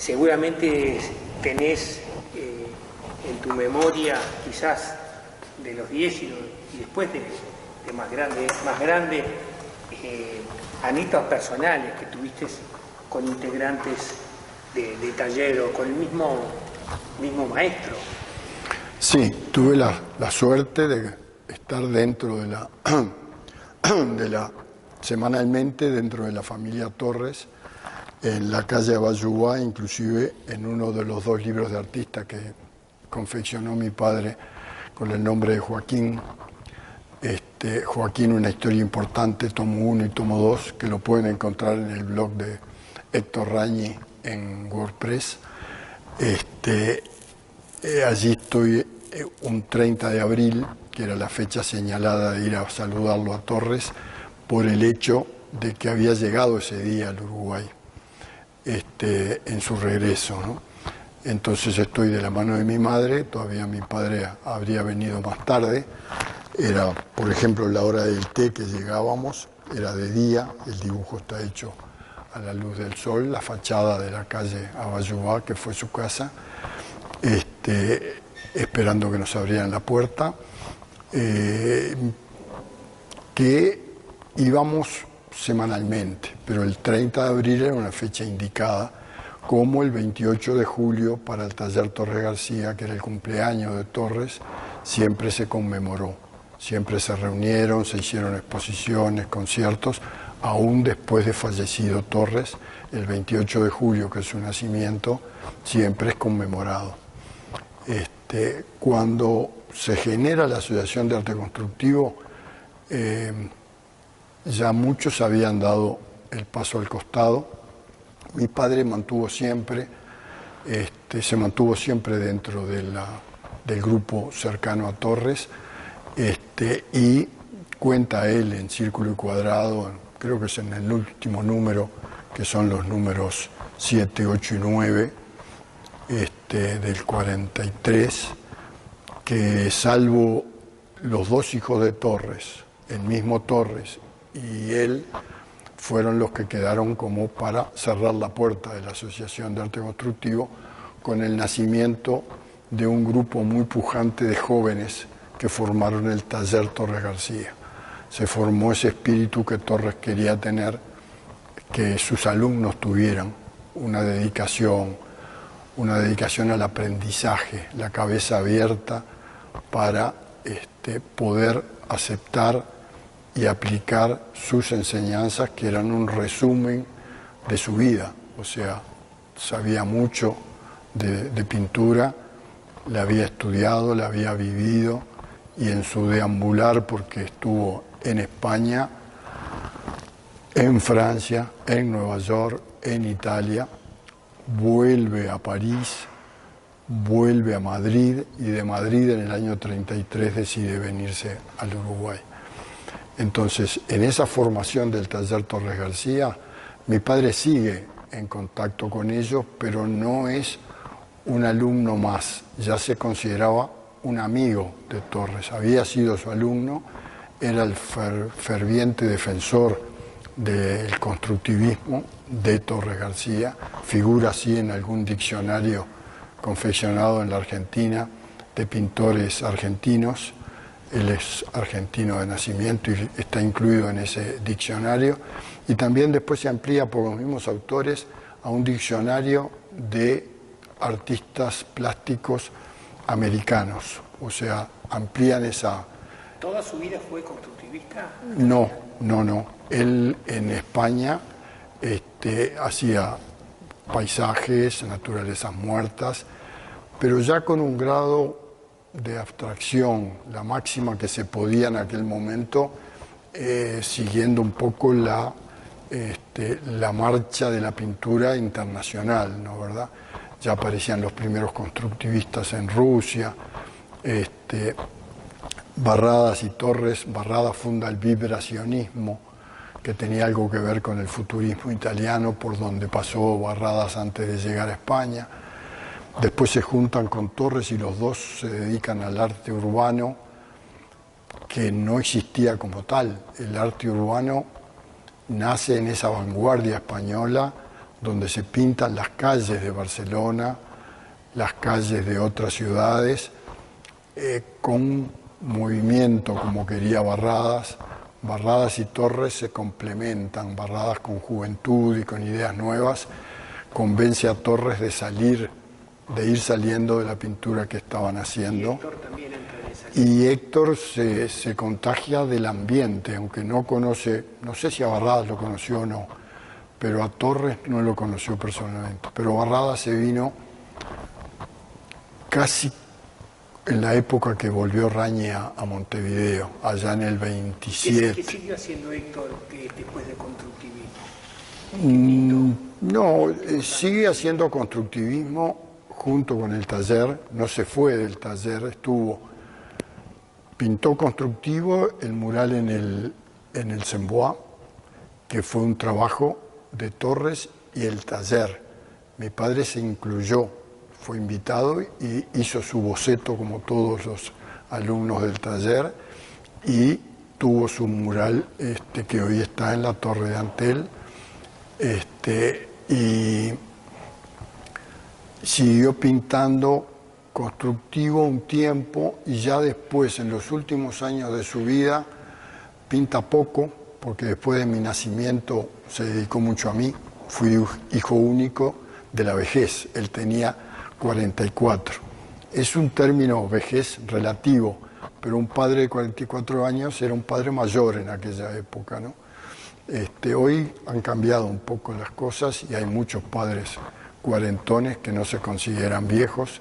seguramente tenés en tu memoria, quizás de los 10 y después de más grande, anécdotas personales que tuviste con integrantes de taller o con el mismo maestro. Sí, tuve la suerte de estar dentro de semanalmente dentro de la familia Torres, en la calle Abayuá, inclusive en uno de los 2 libros de artista que confeccionó mi padre con el nombre de Joaquín. Joaquín, una historia importante, tomo 1 y tomo 2, que lo pueden encontrar en el blog de Héctor Rañi en WordPress. Allí estoy un 30 de abril, que era la fecha señalada de ir a saludarlo a Torres, por el hecho de que había llegado ese día al Uruguay, en su regreso, ¿no? Entonces estoy de la mano de mi madre, todavía mi padre habría venido más tarde. Era, por ejemplo, la hora del té que llegábamos, era de día, el dibujo está hecho a la luz del sol, la fachada de la calle Abayuá, que fue su casa, esperando que nos abrieran la puerta, que íbamos semanalmente, pero el 30 de abril era una fecha indicada, como el 28 de julio para el taller Torres García, que era el cumpleaños de Torres, siempre se conmemoró. Siempre se reunieron, se hicieron exposiciones, conciertos, aún después de fallecido Torres, el 28 de julio, que es su nacimiento, siempre es conmemorado. Cuando se genera la Asociación de Arte Constructivo, ya muchos habían dado el paso al costado. Mi padre se mantuvo siempre dentro del grupo cercano a Torres, y cuenta él en Círculo y Cuadrado, creo que es en el último número, que son los números 7, 8 y 9, del 43, que salvo los 2 hijos de Torres, el mismo Torres y él, fueron los que quedaron como para cerrar la puerta de la Asociación de Arte Constructivo, con el nacimiento de un grupo muy pujante de jóvenes que formaron el taller Torres García. Se formó ese espíritu que Torres quería tener, que sus alumnos tuvieran una dedicación al aprendizaje, la cabeza abierta para poder aceptar y aplicar sus enseñanzas, que eran un resumen de su vida. O sea, sabía mucho de pintura, la había estudiado, la había vivido, y en su deambular, porque estuvo en España, en Francia, en Nueva York, en Italia, vuelve a París, vuelve a Madrid, y de Madrid en el año 33 decide venirse al Uruguay. Entonces, en esa formación del taller Torres García, mi padre sigue en contacto con ellos, pero no es un alumno más, ya se consideraba un amigo de Torres, había sido su alumno, era el ferviente defensor del constructivismo de Torres García, figura así en algún diccionario confeccionado en la Argentina de pintores argentinos. Él es argentino de nacimiento y está incluido en ese diccionario, y también después se amplía por los mismos autores a un diccionario de artistas plásticos americanos, o sea, amplían esa... ¿Toda su vida fue constructivista? No. Él en España hacía paisajes, naturalezas muertas, pero ya con un grado de abstracción, la máxima que se podía en aquel momento, siguiendo un poco la marcha de la pintura internacional, ¿no, verdad? Ya aparecían los primeros constructivistas en Rusia, Barradas y Torres. Barradas funda el vibracionismo, que tenía algo que ver con el futurismo italiano, por donde pasó Barradas antes de llegar a España. Después se juntan con Torres y los dos se dedican al arte urbano, que no existía como tal. El arte urbano nace en esa vanguardia española donde se pintan las calles de Barcelona, las calles de otras ciudades, con movimiento como quería Barradas. Barradas y Torres se complementan, Barradas con juventud y con ideas nuevas, convence a Torres de ir saliendo de la pintura que estaban haciendo. Y Héctor se contagia del ambiente, aunque no conoce, no sé si a Barradas lo conoció o no, pero a Torres no lo conoció personalmente. Pero Barradas se vino casi en la época que volvió Raña a Montevideo, allá en el 27. ¿Qué siguió haciendo Héctor después del constructivismo? No, sigue haciendo constructivismo junto con el taller, no se fue del taller, pintó constructivo el mural en el Sembois, que fue un trabajo de Torres y el taller. Mi padre se incluyó, fue invitado y hizo su boceto como todos los alumnos del taller y tuvo su mural que hoy está en la Torre de Antel, y siguió pintando constructivo un tiempo y ya después, en los últimos años de su vida, pinta poco, porque después de mi nacimiento se dedicó mucho a mí, fui hijo único de la vejez, él tenía 44. Es un término vejez relativo, pero un padre de 44 años era un padre mayor en aquella época, ¿no? Hoy han cambiado un poco las cosas y hay muchos padres cuarentones que no se consideran viejos,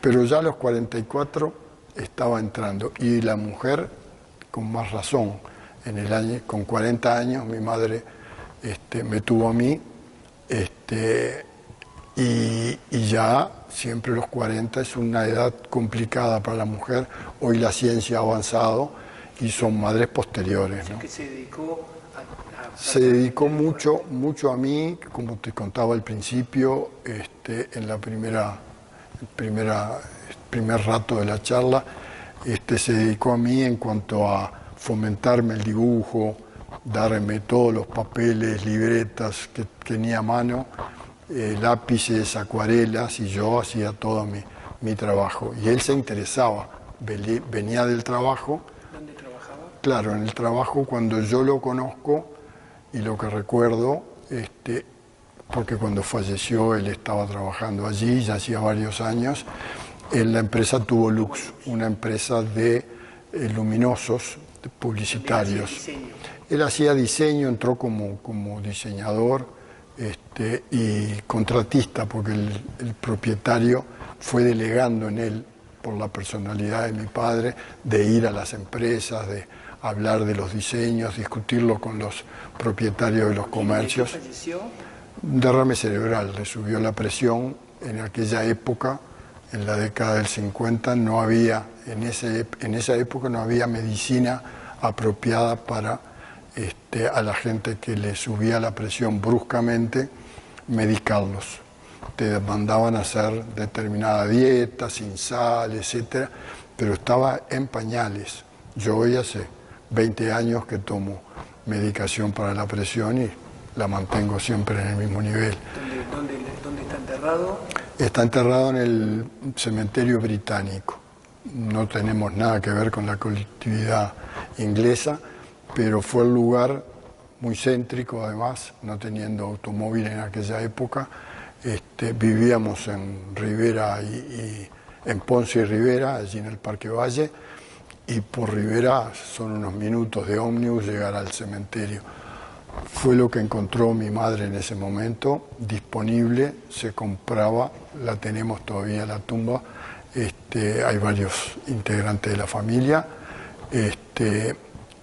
pero ya a los 44 estaba entrando, y la mujer con más razón. Con 40 años mi madre me tuvo a mí, y ya siempre los 40 es una edad complicada para la mujer. Hoy la ciencia ha avanzado y son madres posteriores, ¿no? ¿Que se dedicó Se dedicó mucho a mí, como te contaba al principio, en la primer rato de la charla, se dedicó a mí en cuanto a fomentarme el dibujo, darme todos los papeles, libretas que tenía a mano, lápices, acuarelas, y yo hacía todo mi trabajo. Y él se interesaba, venía del trabajo. ¿Dónde trabajaba? Claro, en el trabajo, cuando yo lo conozco y lo que recuerdo, porque cuando falleció él estaba trabajando allí, ya hacía varios años, en la empresa Tubo Lux, una empresa de luminosos publicitarios. Él hacía diseño, entró como diseñador y contratista, porque el propietario fue delegando en él, por la personalidad de mi padre, de ir a las empresas, de hablar de los diseños, discutirlo con los propietarios de los comercios. ¿Falleció? Derrame cerebral, le subió la presión. En aquella época, en la década del 50, no había, en esa época no había medicina apropiada para a la gente que le subía la presión bruscamente, medicarlos. Te mandaban a hacer determinada dieta, sin sal, etcétera, pero estaba en pañales. Yo hoy hace 20 años que tomo medicación para la presión y la mantengo siempre en el mismo nivel. ¿Dónde está enterrado? Está enterrado en el cementerio británico. No tenemos nada que ver con la colectividad inglesa, pero fue el lugar muy céntrico, además, no teniendo automóvil en aquella época. Vivíamos en Rivera y en Ponce y Rivera, allí en el Parque Valle, y por Rivera son unos minutos de ómnibus llegar al cementerio. Fue lo que encontró mi madre en ese momento, disponible, se compraba, la tenemos todavía la tumba, hay varios integrantes de la familia,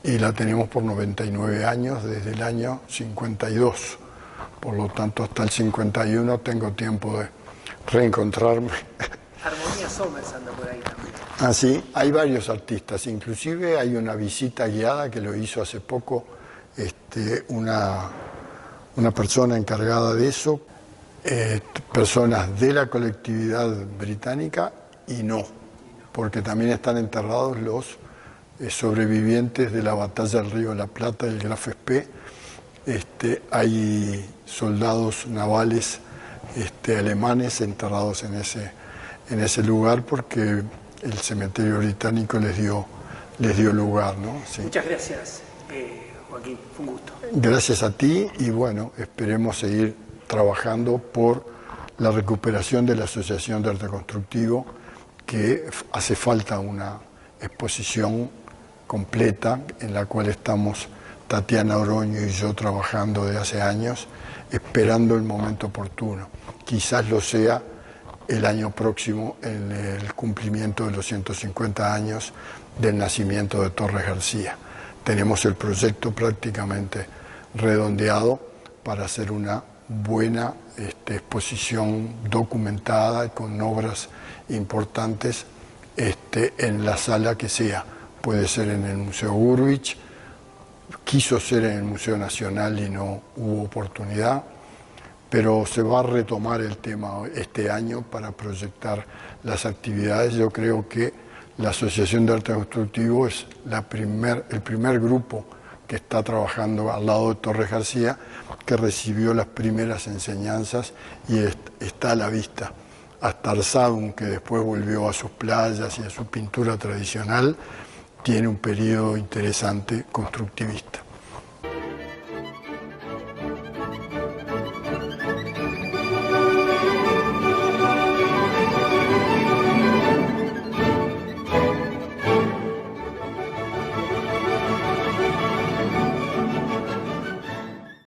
y la tenemos por 99 años, desde el año 52. Por lo tanto, hasta el 51 tengo tiempo de reencontrarme. Armonía Somers anda por ahí también. Ah, sí, hay varios artistas, inclusive hay una visita guiada que lo hizo hace poco una persona encargada de eso, personas de la colectividad británica y no, porque también están enterrados los sobrevivientes de la batalla del Río de la Plata y el Graf Spee, hay soldados navales alemanes enterrados en ese lugar porque el cementerio británico les dio lugar, ¿no? Sí. Muchas gracias, Joaquín, fue un gusto. Gracias a ti y bueno, esperemos seguir trabajando por la recuperación de la Asociación de Arte Constructivo, que hace falta una exposición completa en la cual estamos Tatiana Oroño y yo trabajando de hace años, esperando el momento oportuno. Quizás lo sea el año próximo, en el cumplimiento de los 150 años del nacimiento de Torres García. Tenemos el proyecto prácticamente redondeado para hacer una buena exposición documentada con obras importantes en la sala que sea. Puede ser en el Museo Gurwitsch, quiso ser en el Museo Nacional y no hubo oportunidad, pero se va a retomar el tema este año para proyectar las actividades. Yo creo que la Asociación de Arte Constructivo es el primer grupo que está trabajando al lado de Torres García, que recibió las primeras enseñanzas y está a la vista. Hasta Arzadum, que después volvió a sus playas y a su pintura tradicional, tiene un periodo interesante constructivista.